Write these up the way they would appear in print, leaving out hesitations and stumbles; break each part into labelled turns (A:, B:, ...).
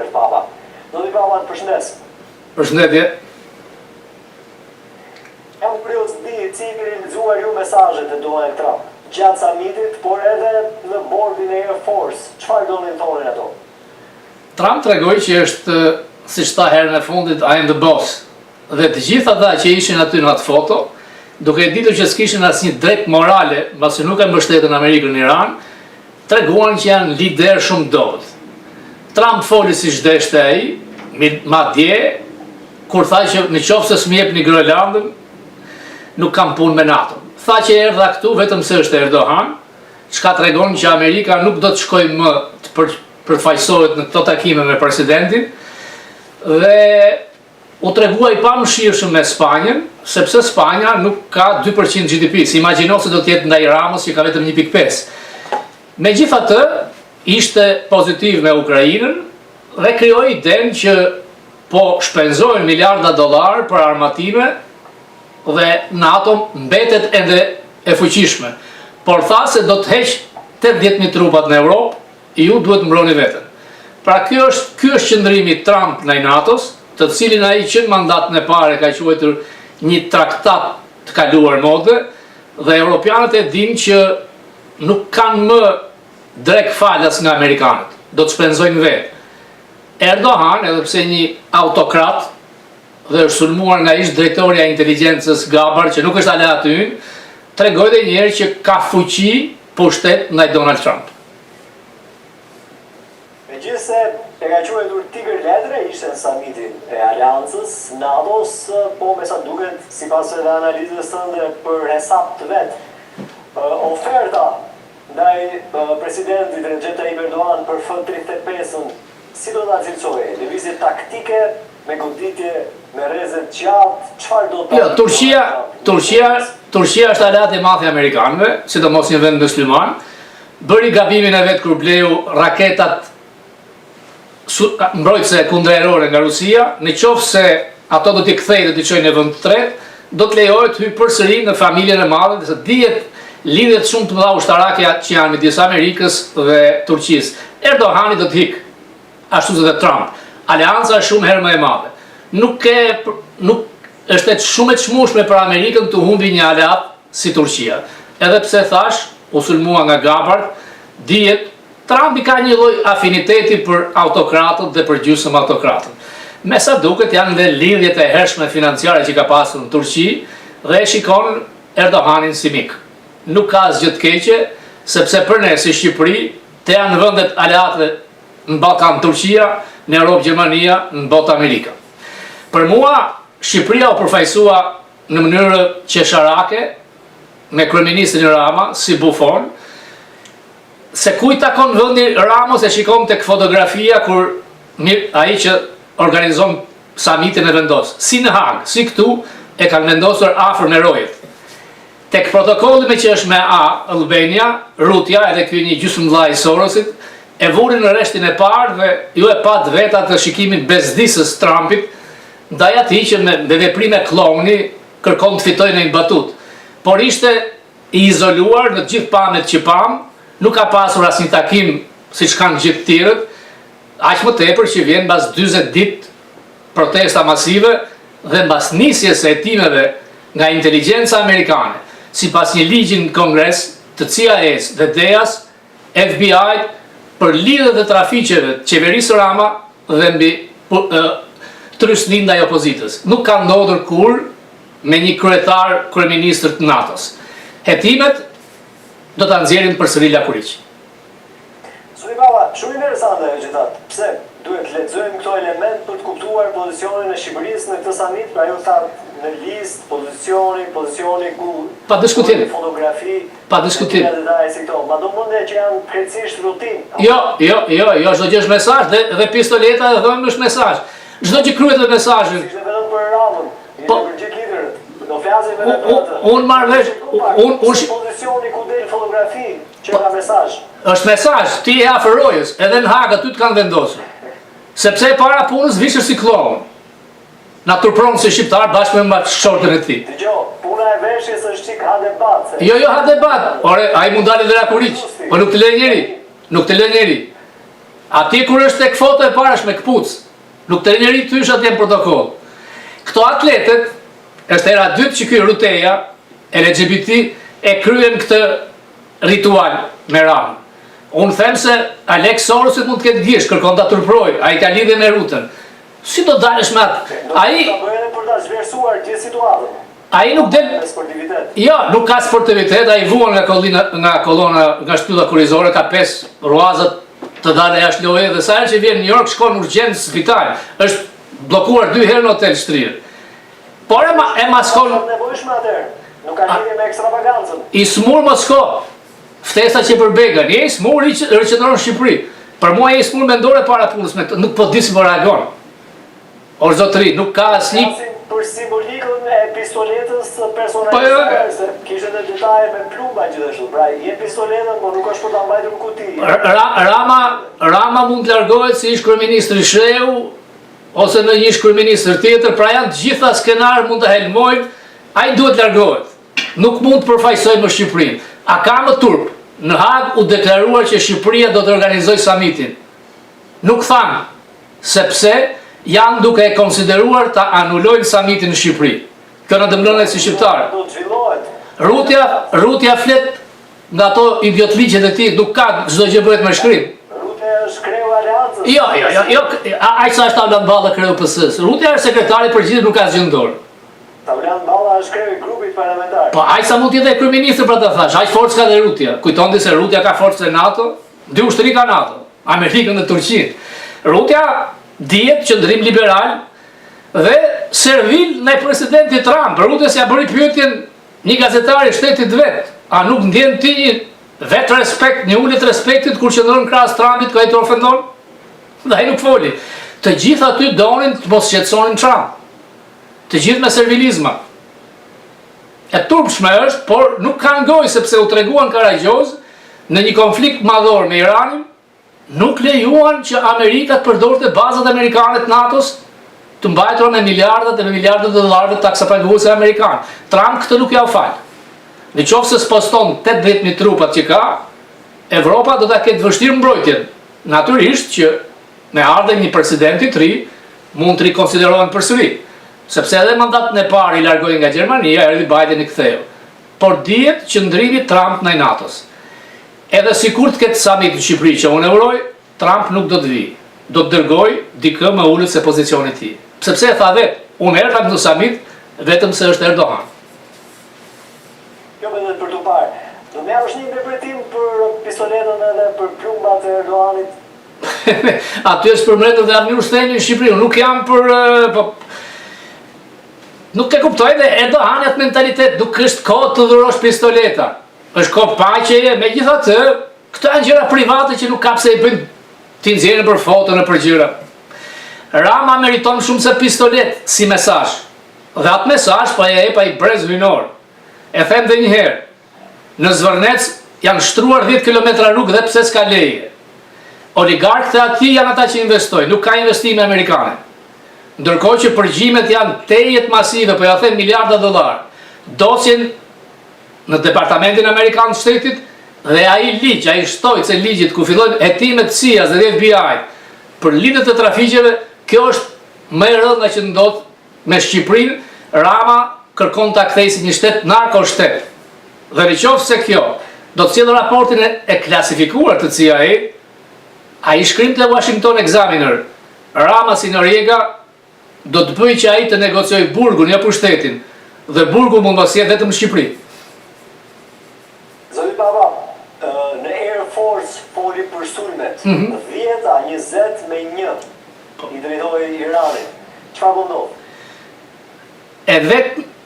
A: Robert Papa. Zoti Papa, përshëndes.
B: Përshëndetje.
A: Jam kurios të di si keni lexuar ju mesazhet e Donald Trump gjatë summitit, por edhe në bordin e Air Force. Çfarë do të thonin ato?
B: Trump tregoi që është, siç tha herën e fundit, I am the boss. Dhe të gjithë ata që ishin aty në atë foto, duke ditur që s'kishin asnjë drejt morale, mbasi nuk e mbështetën Amerikën në Iran, treguan që janë lider shumë dobët. Trump foli siç deshte ai, madje kur tha që në qoftë se s'më jepni Groenlandën, nuk kam punë me NATO. Tha që erdha këtu vetëm se është Erdogan, çka tregon që Amerika nuk do të shkojë më të përfaqësohet në këto takime me presidentin, dhe u tregua i pamëshirshëm me Spanjën, sepse Spanja nuk ka 2% GDP. Si imagjino se do të jetë ndaj Ramës që ka vetëm 1.5. Megjithatë, ishte pozitiv me Ukrainën dhe krijoi idenë që po shpenzojnë miliarda dollar për armatime dhe NATO mbetet ende e fuqishme. Por tha se do të heq 80.000 trupat në Europë, ju duhet mbroni veten. Pra ky është qëndrimi Trump ndaj NATO-s, të cilin ai që në mandatën e parë ka quajtur një traktat të kaluar mode, dhe europianët e dinë që nuk kanë më drek falas nga amerikanët, do të shpenzojnë vetë. Erdogan, edhe pse një autokrat dhe është sulmuar nga ish drejtoria e inteligjencës Gabar, që nuk është aleat ynë, tregoi edhe një herë që ka fuqi pushtet ndaj Donald Trump.
A: Megjithse e ka quajtur Tigër Letre, ishte në summitin e Aleancës, NATO-s, po me sa duket, sipas edhe analizës tënde për hesap të vet, oferta ndaj presidentit Recep Tayyip Erdogan për F-35-ën, si do ta cilësoj? Lëvizje taktike, me goditje, me rrezet gjatë, çfarë do të...
B: Jo, Turqia është aleat e madh i amerikanëve, sidomos një vend musliman, bëri gabimin e vet kur bleu raketat mbrojtëse kundërerore nga Rusia, në qoftë se ato do t'i kthejë dhe t'i çojnë në vend të tretë, do të lejohet hyj përsëri në familjen e madhe, se dihet lidhjet shumë të mëdha ushtarake që janë midis Amerikës dhe Turqisë. Erdogani do të hiq, ashtu si dhe Trump. Aleanca është shumë herë më e madhe. Nuk është shumë e çmueshme për Amerikën të humbi një aleat si Turqia. Edhe pse thash, u sulmua nga Gabard, dihet Trump i ka një lloj afiniteti për autokratët dhe për gjysmë autokratët. Me sa duket janë dhe lidhjet e hershme financiare që ka pasur në Turqi dhe e shikon Erdoganin si mik. Nuk ka asgjë të keqe, sepse për ne si Shqipëri, te janë vendet aleate në Ballkan Turqia, në Europë Gjermania, në botë Amerika. Për mua, Shqipëria u përfaqësua në mënyrë qesharake me kryeministrin Rama si bufon, se kujt takon vendi Ramos e shikon tek fotografia kur ai që organizon summitin e vendos. Si në Hag, si këtu e kanë vendosur afër me rojet. Tek protokolli me që është me Albania, Rutja, edhe ky një gjysmëvllai i Sorosit, e vurin në rreshtin e parë dhe ju e pat vetë atë shikimin bezdisës Trumpit, ndaj atij që me veprime kloni kërkon të fitojë në një batut. Por ishte i izoluar në të gjithë pamjet që pam, nuk ka pasur asnjë takim siç kanë gjithë tjerët, aq më tepër që vjen mbas 40 ditë protesta masive dhe mbas nisjes së hetimeve nga inteligjenca amerikane, sipas një ligji në Kongres të CIA-s dhe DEA-s, FBI për lidhje të trafiqeve të qeverisë Rama dhe mbi trysnin ndaj opozitës. Nuk ka ndodhur kur me një kryeministër të NATO-s. Hetimet do ta nxjerrin përsëri lakuriq.
A: Zoti Papa, shumë interesante e gjithatë. Pse duhet të lexojmë këto element për të kuptuar pozicionin e Shqipërisë në këtë summit, pra ju thatë në listë, pozicioni ku
B: pa diskutim.
A: Fotografi,
B: pa diskutim.
A: Ma do mundë që janë precisht rutin.
B: Jo, çdo gjë është mesazh dhe pistoleta e dhënë është mesazh. Çdo gjë kryhet me mesazhin.
A: Ishte vetëm për Ramën, për gjithë liderët. Do flasim vetëm për atë.
B: Unë marr vesh,
A: pozicioni ku del fotografi që ka mesazh.
B: Është mesazh, ti e afër rojës, edhe në Hag aty të kanë vendosur. Sepse para punës vishër si klon. Na turpron si shqiptar bashkë me shortën e tij.
A: Dgjoj, puna e veshjes është çik ha debat.
B: Jo, ha debat. Ore, ai mund dalë dera kuriq, po nuk të lë njëri. Nuk të lë njëri. Ati kur është tek foto e parash me këpuc, nuk të njëri të tysh atje në protokoll. Këto atletet, është era dytë që kjo Ruteja, LGBT, e kryen këtë ritual me Ramën. Unë them se Alex Sorosit mund të ketë gisht, kërkon ta turproj, ai ka lidhje me Rutën. Si do dalësh me atë? Ai
A: për ta zhvlerësuar gjithë situatën.
B: Ai nuk del
A: Sportivitet.
B: Jo, nuk ka sportivitet, ai vuan nga kolona, nga shtylla kurrizore, ka 5 ruazat të dalë jashtë loje dhe sa herë që vjen në New York shkon urgjent në spital. Është bllokuar 2 herë në hotel shtrirë. Por e maskon
A: Nevojshme atëherë. Nuk ka lidhje me ekstravagancën.
B: I smur Mosko. Ftesa që për Began, i smur i riqëndron në Shqipëri. Për mua i smur mendore para punës me këtë, nuk po di si po reagon. O zotëri, nuk ka asnjë
A: Për simbolikën e pistoletës personalizuar, se kishte në detaje me plumba gjithashtu. Pra, je pistoletën, por nuk është për ta mbajtur në kuti.
B: Rama mund të largohet si ish kryeministri Shreu ose në një ish kryeministër tjetër, pra janë të gjitha skenarë mund të helmojnë, ai duhet largohet. Nuk mund të përfaqësojë më Shqipërinë. A ka më turp? Në Hag u deklaruar që Shqipëria do të organizojë samitin. Nuk thanë, sepse janë duke e konsideruar ta anullojnë samitin në Shqipëri. Kjo në dëmënën e si shqiptarë.
A: Do të zhvillohet.
B: Rutja flet nga ato idiotligjet e tij, nuk ka çdo gjë bëhet me shkrim.
A: Rutja është kreu aleancës.
B: Jo, ai sa është Tavlan Balla kreu PS-s. Rutja është sekretari i përgjithshëm, nuk ka asgjë në dorë.
A: Tavlan Balla është kreu i grupit parlamentar.
B: Po ai sa mund të jetë kryeministër për ta thash, aq forcë ka dhe Rutja. Kujtondi se Rutja ka forcën e NATO, 2 ushtri ka NATO, Amerikën dhe Turqinë. Rutja dihet qëndrim liberal dhe servil ndaj presidentit Trump. Rutës ja bëri pyetjen një gazetar i shtetit vet. A nuk ndjen ti një vet respekt, një ulje të respektit kur qëndron krahas Trumpit ku ai të ofendon? Dhe ai nuk foli. Të gjithë aty donin të mos shqetësonin Trump. Të gjithë me servilizma. E turpshme është, por nuk kanë gojë sepse u treguan karagjoz në një konflikt madhor me Iranin. Nuk lejuan që Amerika të përdorte bazat amerikane të NATO-s të mbajtura me miliardat e me miliardat e dollarëve të taksapaguese amerikanë. Trump këtë nuk ja u fal. Në qoftë se sposton 80.000 trupat që ka, Evropa do ta ketë vështirë mbrojtjen. Natyrisht që me ardhen një presidenti të ri mund të rikonsiderohen përsëri, sepse edhe mandatin e parë i largoi nga Gjermania, erdhi Biden i ktheu. Por dihet qëndrimi Trump ndaj NATO-s. Edhe sikur të ketë samit në Shqipëri që unë uroj, Trump nuk do të vi. Do të dërgoj dikë më ulët se pozicioni i tij. Sepse e tha vetë, unë erdha në samit vetëm se është Erdogan.
A: Jo vetëm për të parë. Do më japësh një interpretim për pistoletën edhe për plumbat e Erdoganit.
B: Aty është përmendur dhe Amir Shteni në Shqipëri. Nuk jam për nuk e kuptoj dhe Erdogani atë mentalitet, nuk është kohë të dhurosh pistoleta. Është kohë paqeje, megjithatë, këto janë gjëra private që nuk ka pse i bëjnë ti nxjerrën për foto në për gjëra. Rama meriton shumë se pistolet si mesazh. Dhe atë mesazh po e jep ai brez hynor. E them edhe një herë. Në Zvërnec janë shtruar 10 kilometra rrugë dhe pse s'ka leje. Oligarkët e atij janë ata që investojnë, nuk ka investime amerikane. Ndërkohë që përgjimet janë tejet masive, po ja them miliarda dollar. Docjen në departamentin amerikan të shtetit dhe ai ligj, ai shtojtë e ligjit ku fillojnë hetimet CIA-s dhe FBI për lidhjet e trafiqeve, kjo është më e rënda që ndodh me Shqipërinë. Rama kërkon ta kthejë si një shtet narko-shtet. Dhe nëse kjo do të sjellë raportin e klasifikuar të CIA, ai shkrimte Washington Examiner. Rama si Noriega do të bëjë që ai të negociojë burgun, jo pushtetin. Dhe burgu mund mos jetë vetëm në Shqipëri.
A: Zoti Baba, në Air Force foli për sulmet. 10-20-1 i drejtoi Iranit. Çfarë po ndodh?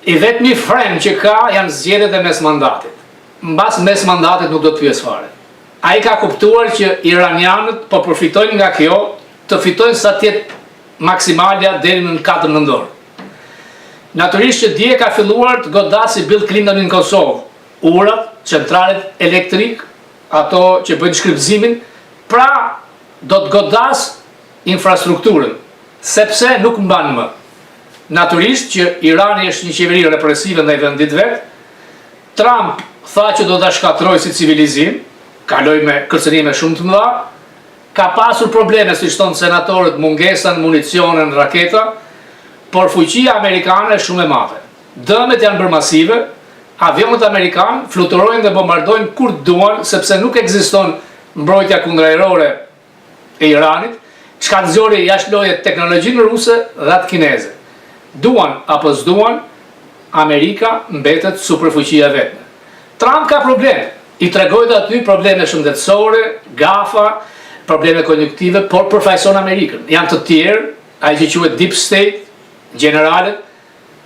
B: I vetmi frem që ka janë zgjedhjet e mes mandatit. Mbas mes mandatit nuk do të pyes fare. Ai ka kuptuar që iranianët po përfitojnë nga kjo, të fitojnë sa të jetë maksimalja deri në 4 nëntor. Natyrisht që dje ka filluar të godasi Bill Clintonin në Kosovë. Urat, centralet elektrik, ato që bëjnë shkripëzimin, pra do të godas infrastrukturën, sepse nuk mban më. Natyrisht që Irani është një qeveri represive ndaj vendit vet. Trump tha që do ta shkatërrojë si civilizim, kaloi me kërcënime shumë të mëdha, ka pasur probleme, si thonë senatorët, mungesën, municionën, raketa, por fuqia amerikane është shumë e madhe. Dëmet janë bërë masive, avionët amerikanë fluturojnë dhe bombardojnë kur duan, sepse nuk ekziston mbrojtja kundërajrore e Iranit, çka nxori jashtë loje teknologjinë ruse dhe atë kineze. Duan apo s'duan, Amerika mbetet superfuqia vetme. Trump ka probleme, i tregojnë aty probleme shëndetësore, gafa, probleme konjunktive, por përfaqëson Amerikën. Janë të tjerë, ai që quhet deep state, generalet,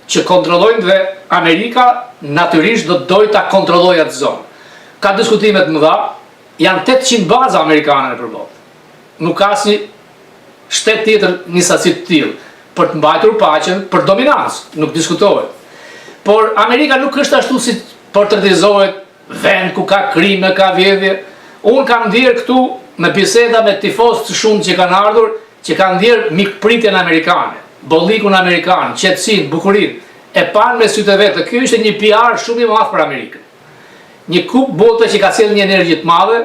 B: që kontrollojnë dhe Amerika natyrisht do të dojë ta kontrollojë atë zonë. Ka diskutime të mëdha, janë 800 baza amerikane nëpër botë. Nuk ka asnjë shtet tjetër një sasi të tillë për të mbajtur paqen, për dominancë, nuk diskutohet. Por Amerika nuk është ashtu si portretizohet vend ku ka krime, ka vjedhje. Unë kam ndjerë këtu me biseda me tifozë të shumë që kanë ardhur, që kanë ndjerë mikpritjen amerikane, bollikun amerikan, qetësinë, bukurinë, e panë me sytë e vetë. Ky ishte një PR shumë i madh për Amerikën. Një kup bote që ka sjellë një energji të madhe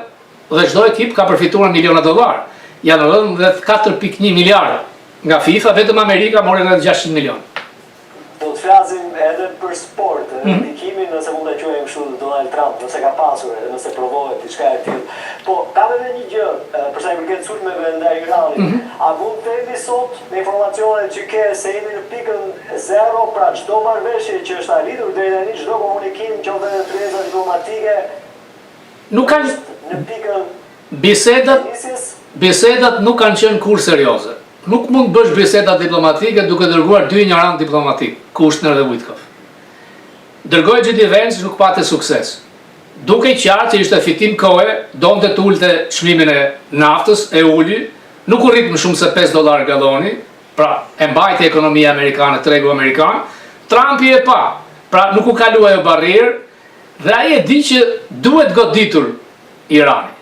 B: dhe çdo ekip ka përfituar miliona dollar. Janë rënë rreth 4.1 miliardë. Nga FIFA vetëm Amerika mori rreth 600 milionë.
A: Do të flasim edhe për sport, ndikimin nëse mund ta quajmë kështu Donald Trump, nëse ka pasur, nëse provohet diçka e tillë. Po kam edhe një gjë, për sa i përket sulmeve ndaj Iranit. A mund të themi sot me informacionet që ke se jemi në pikën 0, pra çdo marrëveshje që është arritur deri tani, çdo komunikim që ofron ndërtesa diplomatike
B: nuk kanë
A: në pikën
B: bisedat nuk kanë qenë kur serioze. Nuk mund bësh biseda diplomatike duke dërguar dy ignorant diplomatik, Kushner dhe Witkoff. Dërgoi J.D. Vance, nuk pati sukses. Duke i qartë që ishte fitim kohe, donte të ulte çmimin e naftës, e uli, nuk u rrit më shumë se $5 galloni, pra e mbajti ekonomia amerikane, tregu amerikan. Trumpi e pa, pra nuk u kalua ajo barrierë, dhe ai e di që duhet goditur Irani.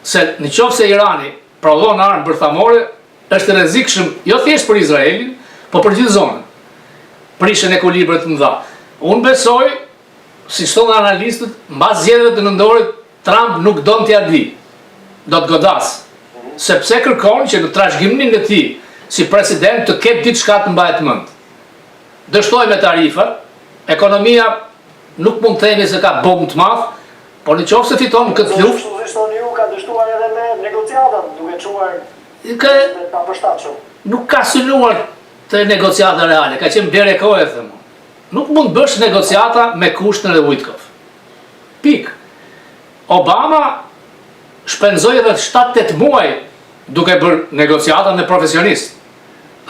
B: Se në qoftë se Irani prodhon armë bërthamore, është rrezikshëm jo thjesht për Izraelin, po për gjithë zonën. Prishën ekuilibrat të mëdha. Unë besoj, si thonë analistët, mbas zgjedhjeve të nëndorit, Trump nuk don t'ia di. Do të godas. Sepse kërkon që në trashëgimimin e tij si president të ketë diçka të mbahet mend. Dështoj me tarifat, ekonomia nuk mund të themi se ka bomë të madh, por në qoftë se fiton këtë luftë,
A: ka dështuar edhe me negociatat, duke çuar
B: nuk ka synuar të negociata reale, ka qenë blerë kohë, them. Nuk mund bësh negociata me Kushner dhe Witkoff. Pik. Obama shpenzoi edhe 7-8 muaj duke bërë negociata me profesionistë.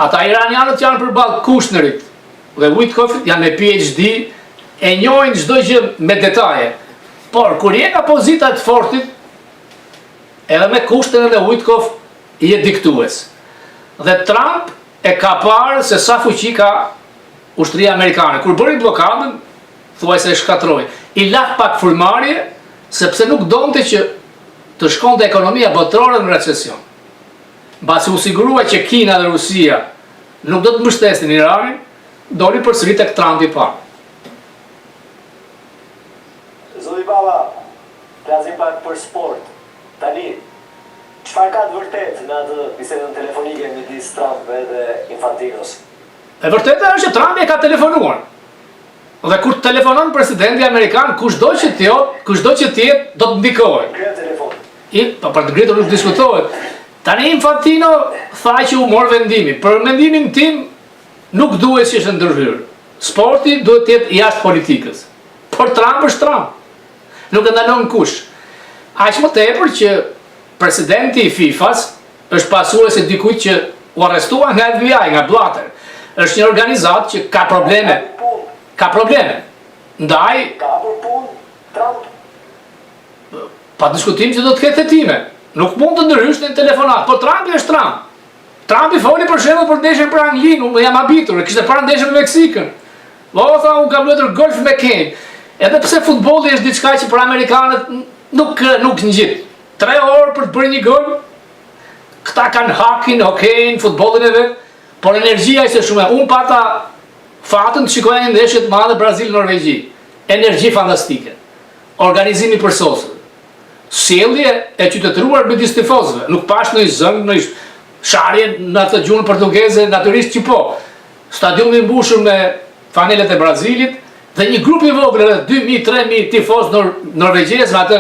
B: Ata iranianët janë përballë Kushnerit dhe Witkoffit, janë me PhD, e njohin çdo gjë me detaje. Por kur je nga pozita e fortit, edhe me Kushner dhe Witkoff i e diktues. Dhe Trump e ka parë se sa fuqi ka ushtria amerikane. Kur bëri blokadën, thuaj se e shkatroi. I lak pak frymëmarrje, sepse nuk donte që të shkonte ekonomia botërore në recesion. Mbasi u sigurua që Kina dhe Rusia nuk do të mbështesin Iranin, doli përsëri tek Trumpi i parë.
A: Zoti Baba, flasim pak për sport. Tani, çfarë ka të vërtet në atë bisedën telefonike midis Trump dhe Infantinos?
B: E vërteta është që Trump e ka telefonuar. Dhe kur telefonon presidenti amerikan, kushdo që të jetë, do të ndikohet.
A: Ngre telefon.
B: Për të ngritur nuk diskutohet. Tani Infantino tha që u mor vendimin. Për mendimin tim, nuk duhet që është ndërhyrë. Sporti duhet të jetë jashtë politikës. Por Trump është Trump. Nuk e ndalon kush. Aq më tepër që presidenti i FIFA-s është pasuesi dikujt që u arrestua nga FBI, nga Blatter. Është një organizatë që ka probleme. Ka probleme. Ndaj
A: ka për punë Trump.
B: Pa diskutim që do të ketë hetime. Nuk mund të ndërhysh në telefonat, por Trumpi është Trump. Trumpi foli për shembull për ndeshjen për Anglinë, unë jam habitur, kishte parë ndeshjen me Meksikën. Tha, unë kam luajtur golf me Kane. Edhe pse futbolli është diçka që për amerikanët nuk ngjit. 3 orë për të bërë një gol. Këta kanë hakin, hokejin, futbollin e vet, por energjia ishte shumë. Unë pata fatën të shikoja një ndeshje të madhe Brazil-Norvegji. Energji fantastike. Organizimi përsosur. sjellje e qytetëruar midis tifozëve. Nuk pash në zëng, në sharje në atë gjuhën portugeze, natyrisht që po. Stadiumi i mbushur me fanelet e Brazilit dhe një grup i vogël rreth 2000-3000 tifoz norvegjez me atë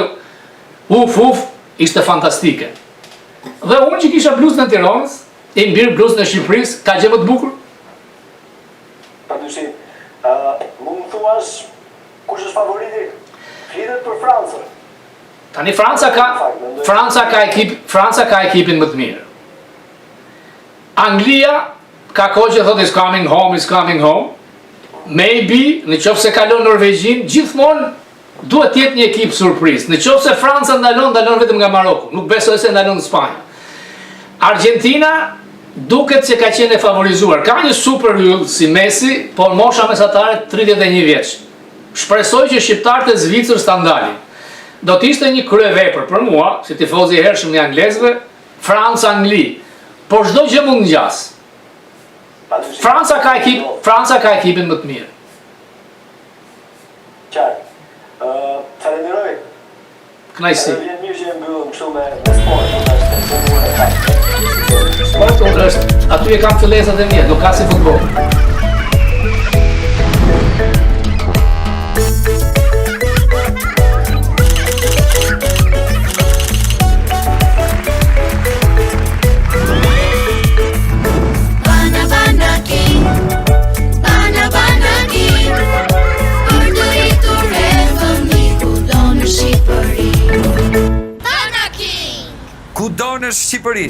B: uf, ishte fantastike. Dhe unë që kisha bluzën e Tiranës, i mbirë bluzën e Shqipërisë, ka gjë më të bukur?
A: Padyshim, mund të thuash kush është favoriti? Flitet për Francën.
B: Tani Franca ka ekipin më të mirë. Anglia ka kohë që thotë is coming home. Maybe, në qoftë se kalon Norvegjin, gjithmonë duhet të jetë një ekip surprizë. Në qoftë se Franca ndalon vetëm nga Maroku. Nuk besoj se ndalon Spanjë. Argentina duket se ka qenë e favorizuar. Ka një super yll si Messi, por mosha mesatare 31 vjeç. Shpresoj që shqiptarët e Zvicrës ta ndalin. Do të ishte një kryevepër për mua, si tifoz i hershëm i anglezëve, Franca-Angli. Por çdo gjë mund ngjas. Franca ka ekipin më të mirë.
A: Qartë. Falenderoj.
B: Kënaqësi.
A: Vjen mirë që e mbyllim kështu me sport.
B: Sport është, aty e kam fillesat e mia, nuk ka si futboll.
C: Kudo në Shqipëri.